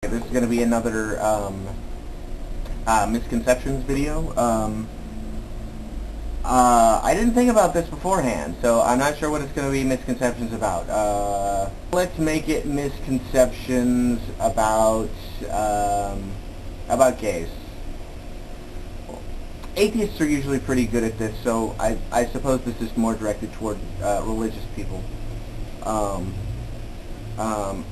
This is going to be another misconceptions video. I didn't think about this beforehand, so I'm not sure what it's going to be misconceptions about. Let's make it misconceptions about gays. Atheists are usually pretty good at this, so I suppose this is more directed toward religious people.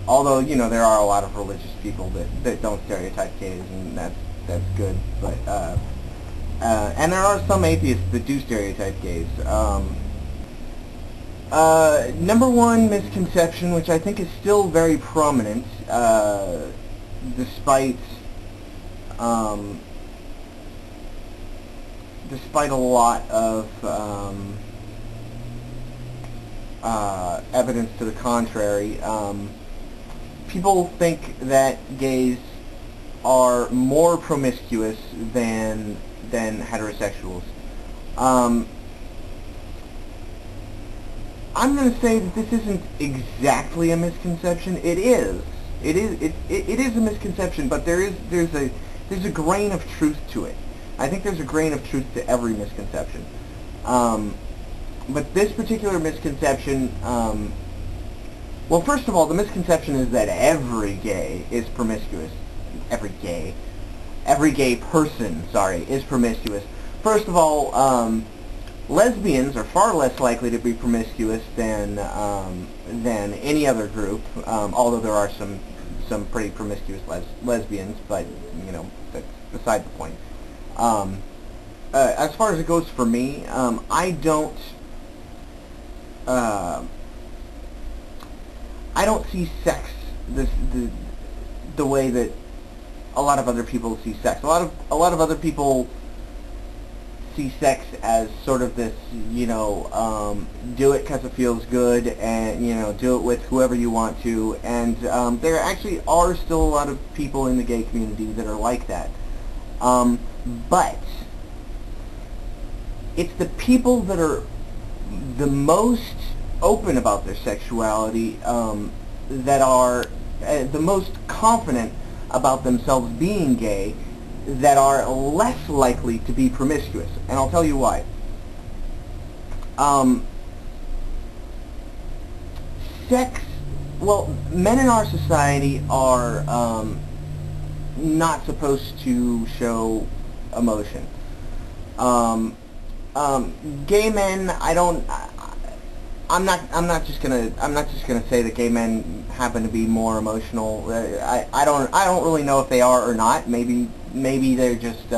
Although, you know, there are a lot of religious people that don't stereotype gays, and that's good. But and there are some atheists that do stereotype gays. Number one misconception, which I think is still very prominent, despite a lot of evidence to the contrary. People think that gays are more promiscuous than heterosexuals. I'm going to say that this isn't exactly a misconception. It is a misconception, but there's a grain of truth to it. I think there's a grain of truth to every misconception. But this particular misconception, well, first of all, the misconception is that every gay is promiscuous. Every gay person, is promiscuous. First of all, lesbians are far less likely to be promiscuous than any other group, although there are some pretty promiscuous lesbians, but, you know, that's beside the point. As far as it goes for me, I don't see sex the way that a lot of other people see sex. A lot of other people see sex as sort of this, you know, do it because it feels good, and, you know, do it with whoever you want to. And there actually are still a lot of people in the gay community that are like that. But it's the people that are the most open about their sexuality, that are the most confident about themselves being gay, that are less likely to be promiscuous. And I'll tell you why. Sex, well, men in our society are not supposed to show emotion. Gay men, I'm not just gonna say that gay men happen to be more emotional. I don't really know if they are or not. Maybe they're just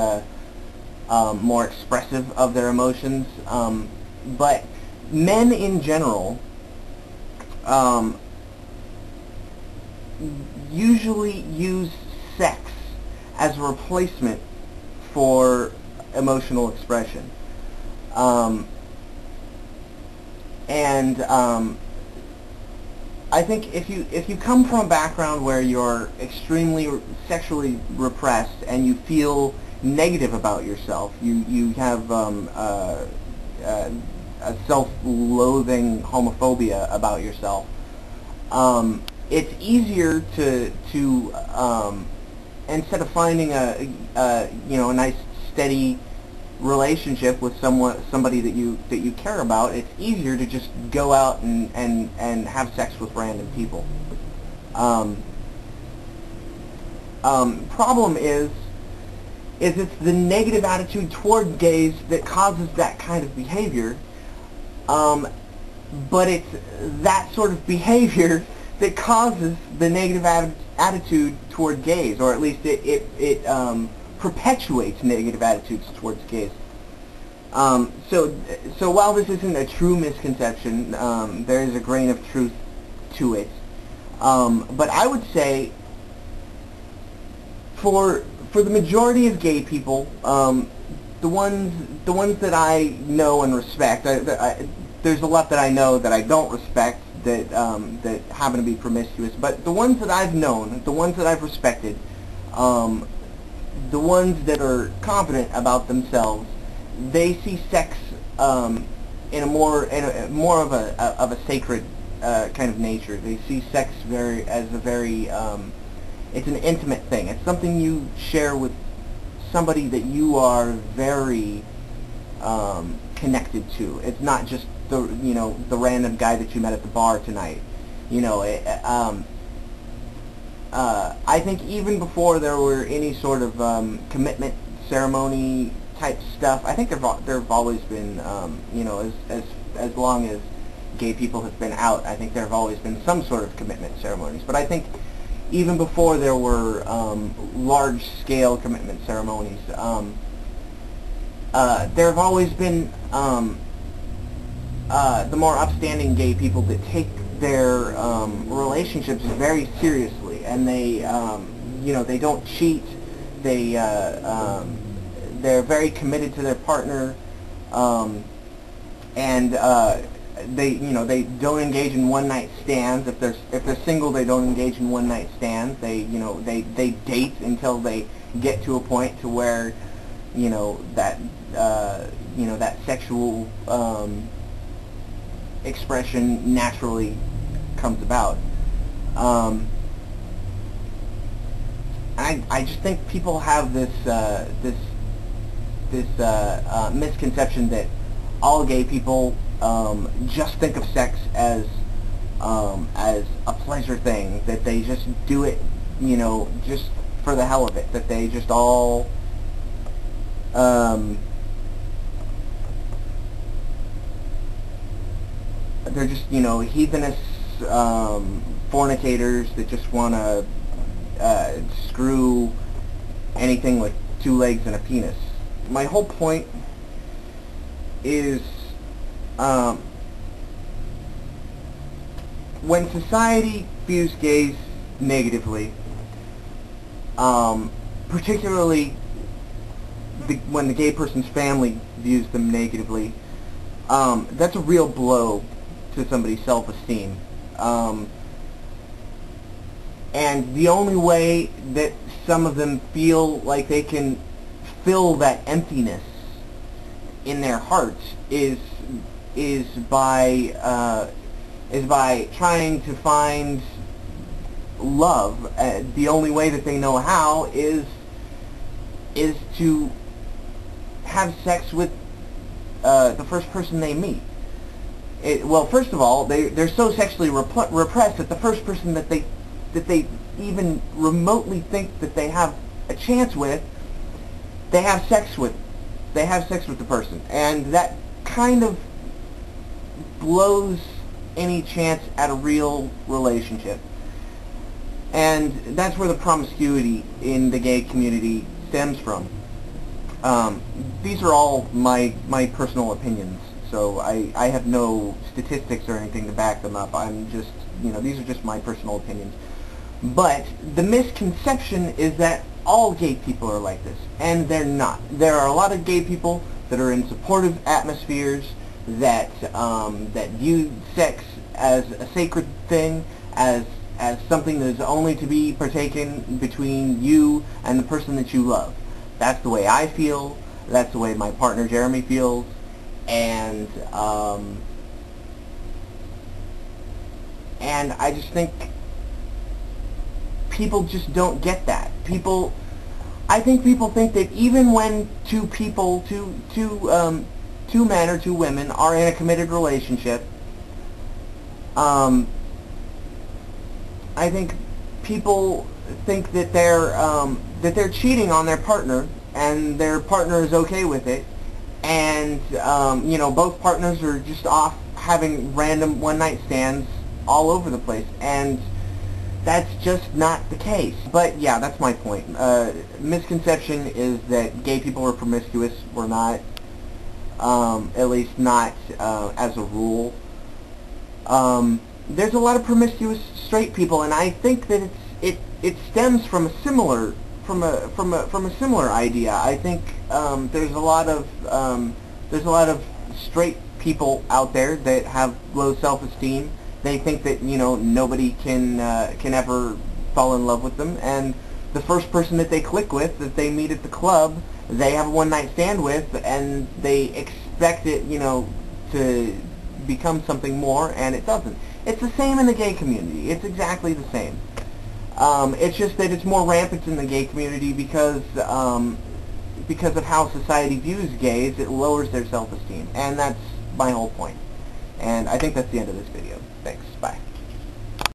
more expressive of their emotions. But men in general usually use sex as a replacement for emotional expression. I think if you come from a background where you're extremely sexually repressed and you feel negative about yourself, you have a self-loathing homophobia about yourself, it's easier to instead of finding a nice steady relationship with somebody that you care about, it's easier to just go out and have sex with random people. Problem is it's the negative attitude toward gays that causes that kind of behavior, but it's that sort of behavior that causes the negative attitude toward gays, or at least it perpetuates negative attitudes towards gays. So while this isn't a true misconception, there is a grain of truth to it. But I would say for the majority of gay people, the ones that I know and respect, there's a lot that I know that I don't respect that happen to be promiscuous. But the ones that I've known, the ones that I've respected, the ones that are confident about themselves, they see sex in a more of a sacred kind of nature. They see sex as a very it's an intimate thing. It's something you share with somebody that you are very connected to. It's not just the the random guy that you met at the bar tonight. I think even before there were any sort of commitment ceremony type stuff, I think there've always been as long as gay people have been out, I think there have always been some sort of commitment ceremonies. But I think even before there were large-scale commitment ceremonies, there have always been the more upstanding gay people that take their relationships very seriously, and they they don't cheat. They're very committed to their partner, and they don't engage in one-night stands. If they're single, they don't engage in one-night stands. They date until they get to a point to where that sexual expression naturally comes about. I just think people have this misconception that all gay people just think of sex as a pleasure thing, that they just do it, just for the hell of it, that they just all they're just heathenish fornicators that just want to screw anything with two legs and a penis. My whole point is when society views gays negatively, particularly when the gay person's family views them negatively, that's a real blow to somebody's self-esteem. And the only way that some of them feel like they can fill that emptiness in their hearts is by trying to find love. The only way that they know how is to have sex with the first person they meet. Well, first of all, they're so sexually repressed that the first person that they even remotely think that they have a chance with, they have sex with the person, and that kind of blows any chance at a real relationship. And that's where the promiscuity in the gay community stems from. These are all my personal opinions, so I have no statistics or anything to back them up. I'm just, these are just my personal opinions. But the misconception is that all gay people are like this, and they're not. There are a lot of gay people that are in supportive atmospheres, that view sex as a sacred thing, as something that is only to be partaken between you and the person that you love. That's the way I feel. That's the way my partner Jeremy feels, and I just think people just don't get that. I think people think that even when two men or two women are in a committed relationship, I think people think that they're cheating on their partner, and their partner is okay with it, and both partners are just off having random one-night stands all over the place, and that's just not the case. But yeah, that's my point. Misconception is that gay people are promiscuous. We're not, at least not as a rule. There's a lot of promiscuous straight people, and I think that it stems from a similar idea. I think there's a lot of straight people out there that have low self-esteem. They think that nobody can ever fall in love with them, and the first person that they click with, that they meet at the club, they have a one-night stand with, and they expect it to become something more, and it doesn't. It's the same in the gay community. It's exactly the same. It's just that it's more rampant in the gay community because of how society views gays. It lowers their self-esteem, and that's my whole point. And I think that's the end of this video. Thanks. Bye.